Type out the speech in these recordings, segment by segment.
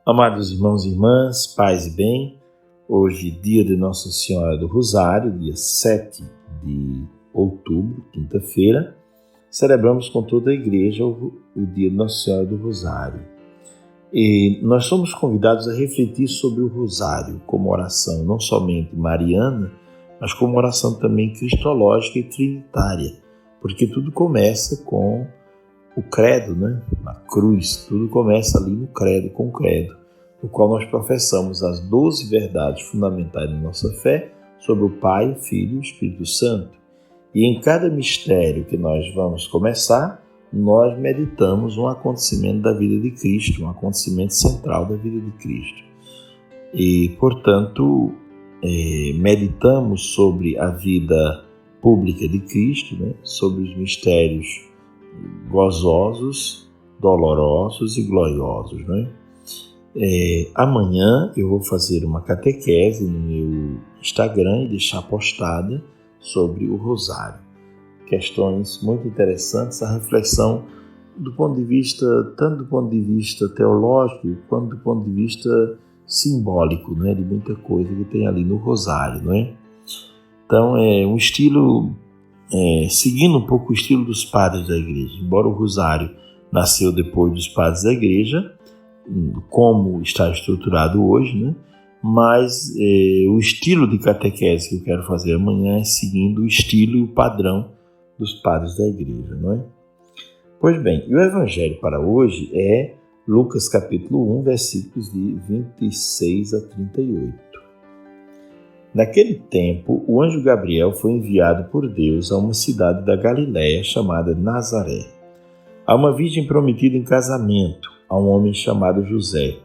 Amados irmãos e irmãs, paz e bem, hoje dia de Nossa Senhora do Rosário, dia 7 de outubro, quinta-feira, celebramos com toda a igreja o dia de Nossa Senhora do Rosário. E nós somos convidados a refletir sobre o Rosário como oração não somente mariana, mas como oração também cristológica e trinitária, porque tudo começa com o credo, na cruz, tudo começa ali no credo, com o credo, no qual nós professamos as 12 verdades fundamentais da nossa fé sobre o Pai, o Filho e o Espírito Santo. E em cada mistério que nós vamos começar, nós meditamos um acontecimento da vida de Cristo, um acontecimento central da vida de Cristo. E, portanto, meditamos sobre a vida pública de Cristo, sobre os mistérios gozosos, dolorosos e gloriosos. Amanhã eu vou fazer uma catequese no meu Instagram e deixar postada sobre o Rosário. Questões muito interessantes, a reflexão do ponto de vista, tanto do ponto de vista teológico, quanto do ponto de vista simbólico, de muita coisa que tem ali no Rosário. Então é um estilo, seguindo um pouco o estilo dos padres da igreja. Embora o Rosário nasceu depois dos padres da igreja, como está estruturado hoje, mas o estilo de catequese que eu quero fazer amanhã é seguindo o estilo e o padrão dos padres da igreja. Pois bem, e o evangelho para hoje é Lucas capítulo 1, versículos de 26 a 38. Naquele tempo, o anjo Gabriel foi enviado por Deus a uma cidade da Galiléia chamada Nazaré, a uma virgem prometida em casamento a um homem chamado José.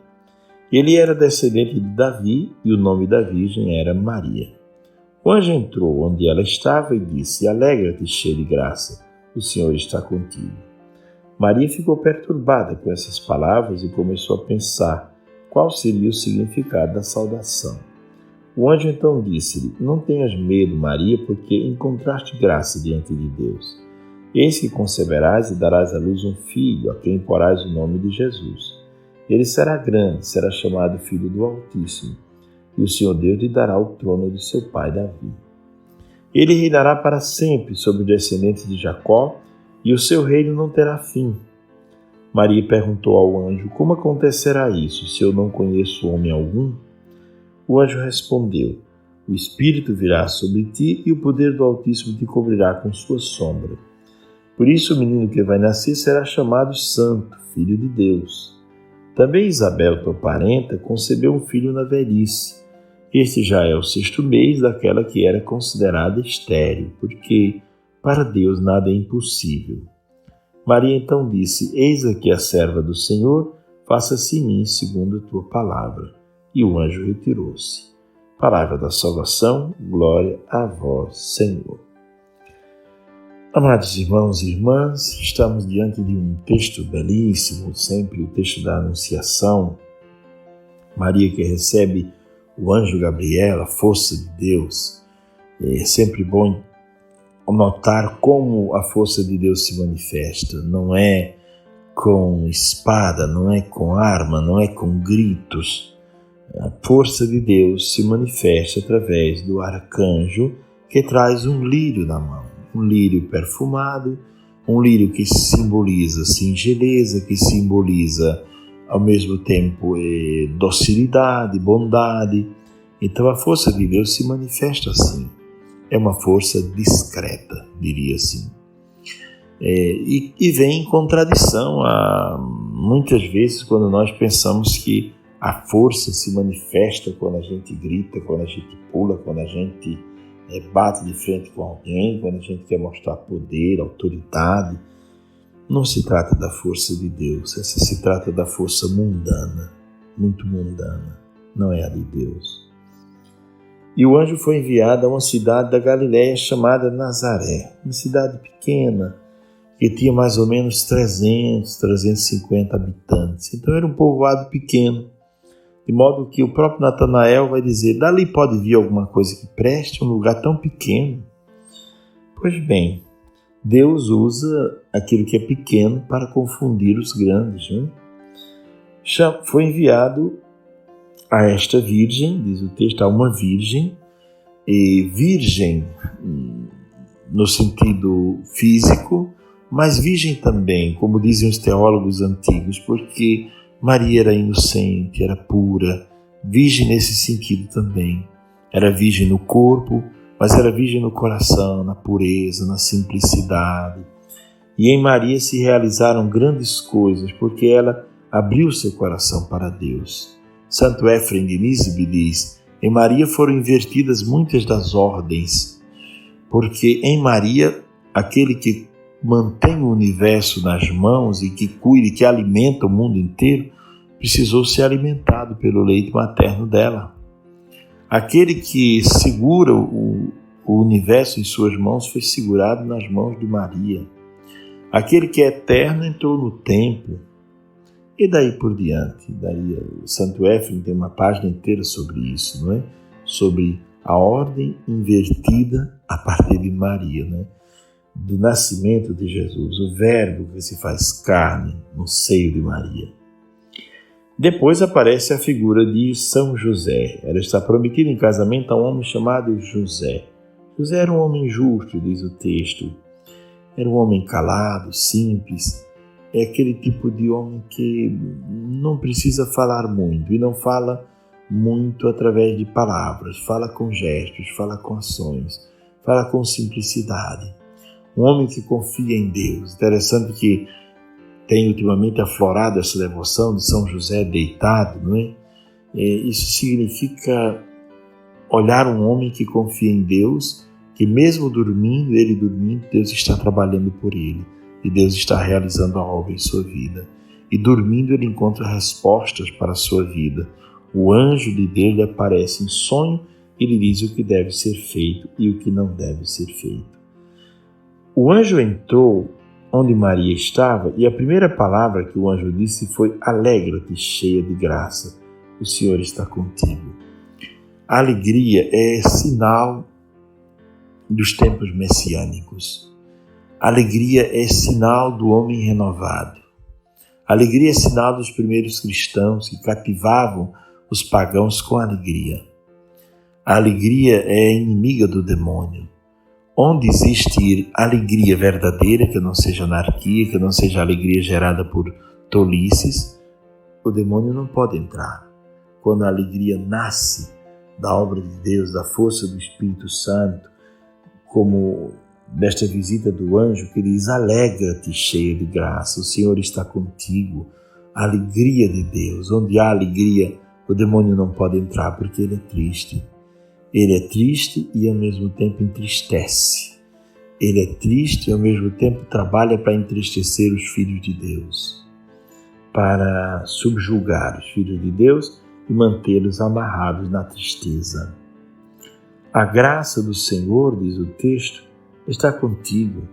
Ele era descendente de Davi e o nome da virgem era Maria. O anjo entrou onde ela estava e disse: Alegra-te, cheia de graça, o Senhor está contigo. Maria ficou perturbada com essas palavras e começou a pensar qual seria o significado da saudação. O anjo então disse-lhe: Não tenhas medo, Maria, porque encontraste graça diante de Deus. Eis que conceberás e darás à luz um filho, a quem porás o nome de Jesus. Ele será grande, será chamado Filho do Altíssimo, e o Senhor Deus lhe dará o trono de seu pai Davi. Ele reinará para sempre sobre os descendentes de Jacó, e o seu reino não terá fim. Maria perguntou ao anjo: Como acontecerá isso, se eu não conheço homem algum? O anjo respondeu: O Espírito virá sobre ti e o poder do Altíssimo te cobrirá com sua sombra. Por isso o menino que vai nascer será chamado Santo, Filho de Deus. Também Isabel, tua parenta, concebeu um filho na velhice. Este já é o 6º mês daquela que era considerada estéril, porque para Deus nada é impossível. Maria então disse: Eis aqui a serva do Senhor, faça-se em mim segundo a tua palavra. E o anjo retirou-se. Palavra da salvação, glória a vós, Senhor. Amados irmãos e irmãs, estamos diante de um texto belíssimo, sempre o texto da Anunciação. Maria que recebe o anjo Gabriel, a força de Deus. É sempre bom notar como a força de Deus se manifesta. Não é com espada, não é com arma, não é com gritos. A força de Deus se manifesta através do arcanjo que traz um lírio na mão. Um lírio perfumado, um lírio que simboliza singeleza, que simboliza ao mesmo tempo docilidade, bondade. Então a força de Deus se manifesta assim. É uma força discreta, diria assim. E vem em contradição muitas vezes quando nós pensamos que a força se manifesta quando a gente grita, quando a gente pula, quando a gente bate de frente com alguém, quando a gente quer mostrar poder, autoridade. Não se trata da força de Deus, essa se trata da força mundana, muito mundana, não é a de Deus. E o anjo foi enviado a uma cidade da Galiléia chamada Nazaré, uma cidade pequena, que tinha mais ou menos 350 habitantes. Então era um povoado pequeno, de modo que o próprio Natanael vai dizer: dali pode vir alguma coisa que preste, um lugar tão pequeno. Pois bem, Deus usa aquilo que é pequeno para confundir os grandes. foi enviado a esta virgem, diz o texto, a uma virgem, e virgem no sentido físico, mas virgem também, como dizem os teólogos antigos, porque Maria era inocente, era pura, virgem nesse sentido também. Era virgem no corpo, mas era virgem no coração, na pureza, na simplicidade. E em Maria se realizaram grandes coisas, porque ela abriu seu coração para Deus. Santo Éfrem de Nízibe diz: em Maria foram invertidas muitas das ordens, porque em Maria, aquele que mantém o universo nas mãos e que cuida e que alimenta o mundo inteiro, precisou ser alimentado pelo leite materno dela. Aquele que segura o universo em suas mãos foi segurado nas mãos de Maria. Aquele que é eterno entrou no templo. E daí por diante, o Santo Éfrem tem uma página inteira sobre isso, não é? Sobre a ordem invertida a partir de Maria, né? Do nascimento de Jesus, o verbo que se faz carne no seio de Maria. Depois aparece a figura de São José. Ela está prometida em casamento a um homem chamado José. José era um homem justo, diz o texto. Era um homem calado, simples. É aquele tipo de homem que não precisa falar muito e não fala muito através de palavras. Fala com gestos, fala com ações, fala com simplicidade. Um homem que confia em Deus. Interessante que tem ultimamente aflorado essa devoção de São José deitado, não é? Isso significa olhar um homem que confia em Deus, que mesmo dormindo, ele dormindo, Deus está trabalhando por ele e Deus está realizando a obra em sua vida. E dormindo ele encontra respostas para a sua vida. O anjo de Deus lhe aparece em sonho e lhe diz o que deve ser feito e o que não deve ser feito. O anjo entrou onde Maria estava e a primeira palavra que o anjo disse foi: alegra-te, cheia de graça, o Senhor está contigo. A alegria é sinal dos tempos messiânicos. A alegria é sinal do homem renovado. A alegria é sinal dos primeiros cristãos que cativavam os pagãos com alegria. A alegria é inimiga do demônio. Onde existir alegria verdadeira, que não seja anarquia, que não seja alegria gerada por tolices, o demônio não pode entrar. Quando a alegria nasce da obra de Deus, da força do Espírito Santo, como desta visita do anjo que diz: alegra-te, cheia de graça, o Senhor está contigo. A alegria de Deus. Onde há alegria, o demônio não pode entrar, porque ele é triste. Ele é triste e ao mesmo tempo entristece. Ele é triste e ao mesmo tempo trabalha para entristecer os filhos de Deus, para subjugar os filhos de Deus e mantê-los amarrados na tristeza. A graça do Senhor, diz o texto, está contigo.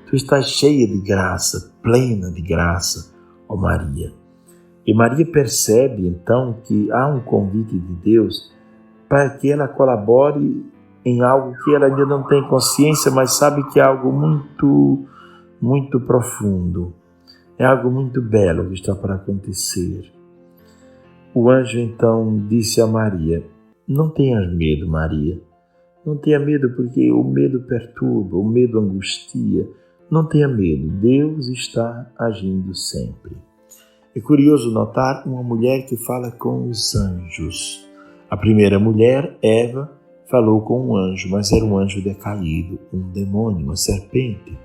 Tu estás cheia de graça, plena de graça, ó Maria. E Maria percebe então que há um convite de Deus para que ela colabore em algo que ela ainda não tem consciência, mas sabe que é algo muito, muito profundo. É algo muito belo que está para acontecer. O anjo então disse a Maria: não tenhas medo, Maria. Não tenha medo, porque o medo perturba, o medo angustia. Não tenha medo, Deus está agindo sempre. É curioso notar uma mulher que fala com os anjos. A primeira mulher, Eva, falou com um anjo, mas era um anjo decaído, um demônio, uma serpente.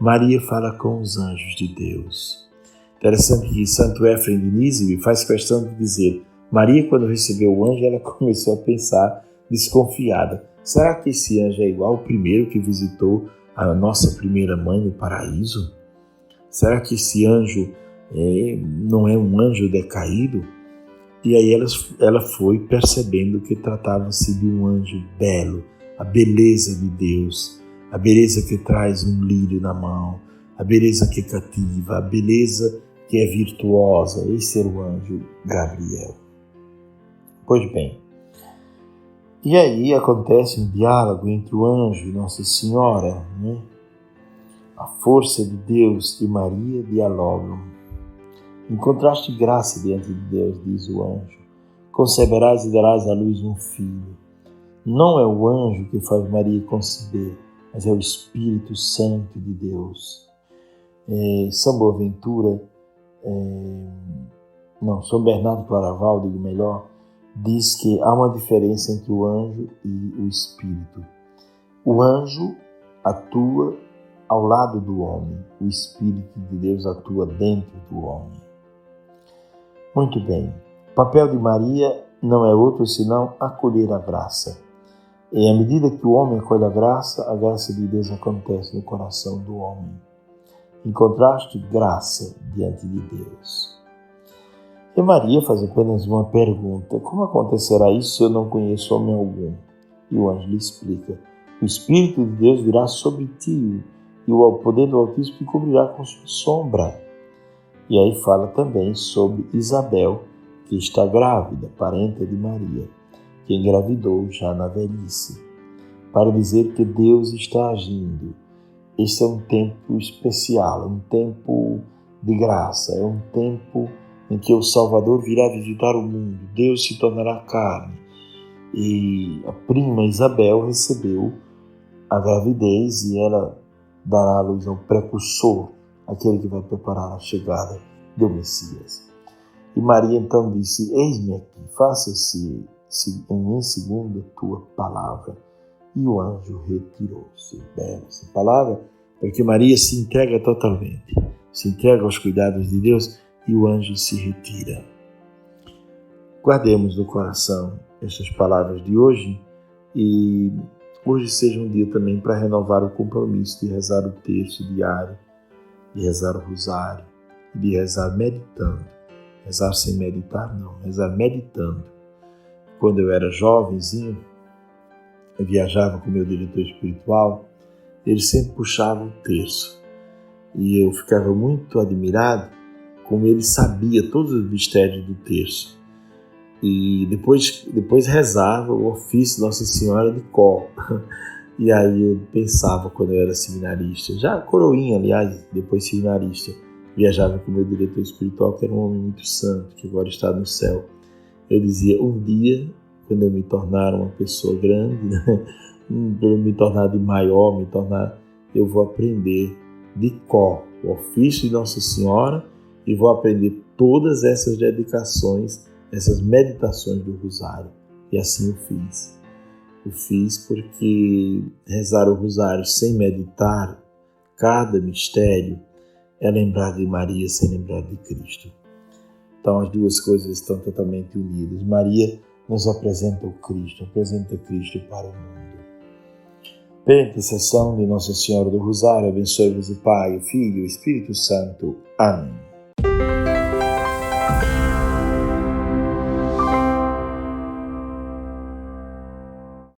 Maria fala com os anjos de Deus. Interessante que Santo Éfrem de Nízibe faz questão de dizer: Maria, quando recebeu o anjo, ela começou a pensar desconfiada: será que esse anjo é igual ao primeiro que visitou a nossa primeira mãe no paraíso? Será que esse anjo não é um anjo decaído? E aí ela foi percebendo que tratava-se de um anjo belo, a beleza de Deus, a beleza que traz um lírio na mão, a beleza que cativa, a beleza que é virtuosa. Esse era o anjo Gabriel. Pois bem, e aí acontece um diálogo entre o anjo e Nossa Senhora, né? A força de Deus e Maria dialogam. Encontraste graça diante de Deus, diz o anjo. Conceberás e darás à luz um filho. Não é o anjo que faz Maria conceber, mas é o Espírito Santo de Deus. São Boaventura, São Bernardo Claraval, digo melhor, diz que há uma diferença entre o anjo e o Espírito. O anjo atua ao lado do homem, o Espírito de Deus atua dentro do homem. Muito bem, o papel de Maria não é outro senão acolher a graça. E à medida que o homem acolhe a graça de Deus acontece no coração do homem. Encontraste graça diante de Deus. E Maria faz apenas uma pergunta: como acontecerá isso se eu não conheço homem algum? E o anjo lhe explica: o Espírito de Deus virá sobre ti e o poder do Altíssimo te cobrirá com sua sombra. E aí fala também sobre Isabel, que está grávida, parenta de Maria, que engravidou já na velhice, para dizer que Deus está agindo. Este é um tempo especial, um tempo de graça, é um tempo em que o Salvador virá visitar o mundo, Deus se tornará carne. E a prima Isabel recebeu a gravidez e ela dará à luz ao precursor, aquele que vai preparar a chegada do Messias. E Maria então disse: eis-me aqui, faça-se em mim segundo a tua palavra. E o anjo retirou-se. Bela essa palavra, porque Maria se entrega totalmente, se entrega aos cuidados de Deus e o anjo se retira. Guardemos no coração estas palavras de hoje e hoje seja um dia também para renovar o compromisso de rezar o terço diário, de rezar o rosário, de rezar meditando. Rezar sem meditar, não, rezar meditando. Quando eu era jovenzinho, eu viajava com meu diretor espiritual, ele sempre puxava o terço. E eu ficava muito admirado como ele sabia todos os mistérios do terço. E depois rezava o ofício Nossa Senhora de cor. E aí eu pensava, quando eu era seminarista, já coroinha, aliás, depois seminarista, viajava com o meu diretor espiritual, que era um homem muito santo, que agora está no céu. Eu dizia: um dia, quando eu me tornar uma pessoa grande, me tornar de maior, eu vou aprender de cor o ofício de Nossa Senhora e vou aprender todas essas dedicações, essas meditações do rosário. E assim eu fiz. Eu fiz porque rezar o rosário sem meditar cada mistério é lembrar de Maria sem lembrar de Cristo. Então as duas coisas estão totalmente unidas. Maria nos apresenta o Cristo, apresenta Cristo para o mundo. Pela intercessão de Nossa Senhora do Rosário, abençoe-vos o Pai, o Filho e o Espírito Santo. Amém.